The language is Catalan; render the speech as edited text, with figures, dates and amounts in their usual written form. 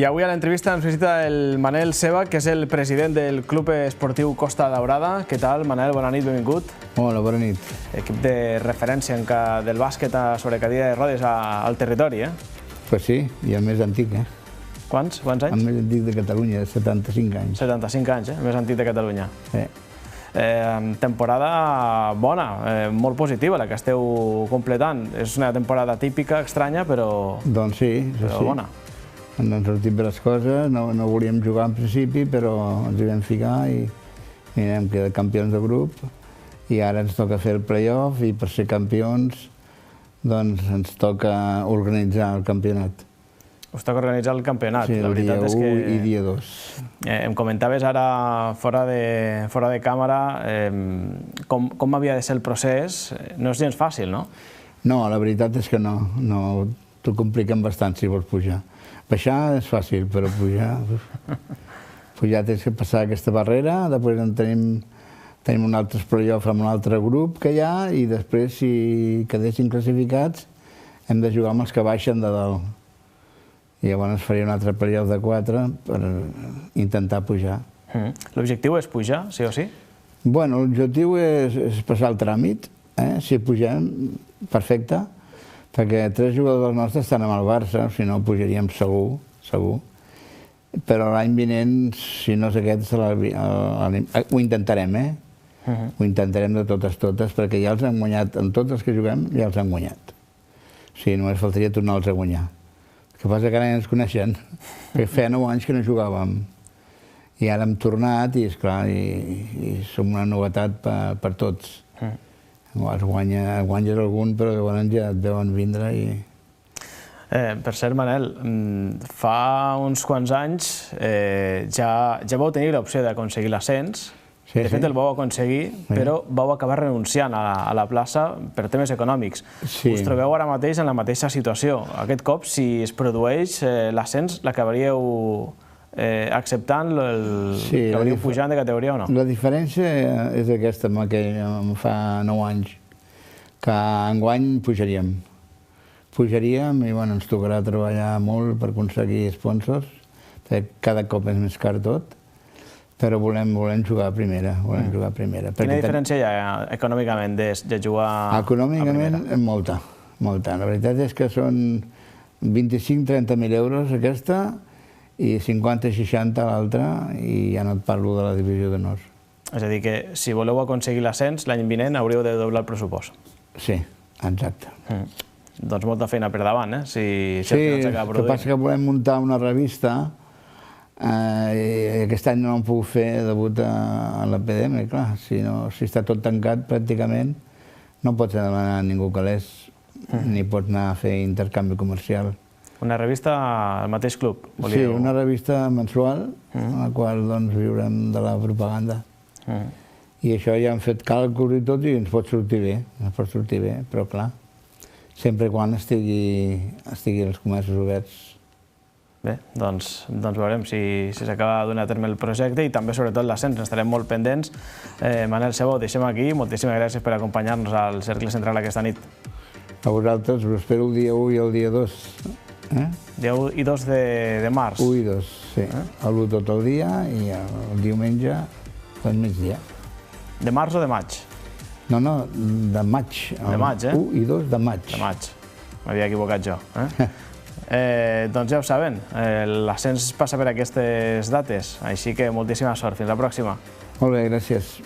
I avui a l'entrevista ens visita el Manel Ceba, que és el president del Club Esportiu Costa Daurada. Què tal, Manel? Bona nit, benvingut. Hola, bona nit. Equip de referència del bàsquet sobre cadira de rodes al territori, eh? Pues sí, i el més antic, eh? Quants anys? El més antic de Catalunya, 75 anys. 75 anys, el més antic de Catalunya. Sí. Temporada bona, molt positiva la que esteu completant. És una temporada típica, estranya, però Doncs sí, bona. Ens han sortit bé les coses, no volíem jugar en principi, però ens hi vam ficar i hem quedat campions de grup. I ara ens toca fer el play-off i per ser campions doncs ens toca organitzar el campionat. Us toca organitzar el campionat. Sí, el dia 1 i dia 2. Em comentaves ara, fora de càmera, com havia de ser el procés. No és gens fàcil, no? No, la veritat és que no. T'ho compliquen bastant si vols pujar. Baixar és fàcil, però pujar... Pujar tens que passar aquesta barrera, després en tenim un altre play-off amb un altre grup que hi ha i després, si quedessin classificats, hem de jugar amb els que baixen de dalt. I llavors faria un altre play-off de 4 per intentar pujar. L'objectiu és pujar, sí o sí? Bueno, l'objectiu és passar el tràmit. Si pugem, perfecte, perquè 3 jugadors nostres estan amb el Barça, si no pujaríem segur. Però l'any vinent, si no és aquest, ho intentarem, Ho intentarem de totes, perquè ja els hem guanyat, en tots els que juguem, ja els hem guanyat. O sigui, només faltaria tornar-los a guanyar. El que passa que ara ja ens coneixen, perquè feia 9 anys que no jugàvem. I ara hem tornat i, esclar, i som una novetat per tots. Guanyes algun, però llavors ja et veuen vindre i... Per cert, Manel, fa uns quants anys ja vau tenir l'opció d'aconseguir l'ascens. De fet, el vau aconseguir, però vau acabar renunciant a la plaça per temes econòmics. Us trobeu ara mateix en la mateixa situació. Aquest cop, si es produeix l'ascens, l'acabaríeu acceptant, l'acabaríeu pujant de categoria o no? La diferència és aquesta, amb fa 9 anys, que enguany pujaríem. Pujaríem i ens tocarà treballar molt per aconseguir sponsors, perquè cada cop és més car tot. Però volem jugar a primera. Quina diferència hi ha econòmicament de jugar a primera? Econòmicament, molta. La veritat és que són 25-30.000 euros aquesta i 50-60 l'altra, i ja no et parlo de la divisió d'honors. És a dir, que si voleu aconseguir l'ascens, l'any vinent hauríeu de doblar el pressupost. Sí, exacte. Doncs molta feina per davant, Sí, el que passa que volem muntar una revista. Aquest any no ho hem pogut fer degut a l'epidèmia, clar. Si està tot tancat pràcticament, no pots demanar a ningú calés, ni pots anar a fer intercanvi comercial. Una revista al mateix club? Sí, una revista mensual, en la qual viurem de la propaganda. I això ja hem fet càlculs i tot i ens pot sortir bé, però clar, sempre quan estigui els comerços oberts. Bé, doncs veurem si s'acaba donant a terme el projecte i també, sobretot, l'ascens. Estarem molt pendents. Manel Ceba, ho deixem aquí. Moltíssimes gràcies per acompanyar-nos al Cercle Central aquesta nit. A vosaltres, us espero el dia 1 i el dia 2. Dia 1 i 2 de març? 1 i 2, sí. L'1 tot el dia i el diumenge al migdia. De març o de maig? No, de maig. De maig, 1 i 2 de maig. De maig. M'havia equivocat jo. Doncs ja ho saben, l'ascens passa per aquestes dates, així que moltíssima sort. Fins la pròxima. Molt bé, gràcies.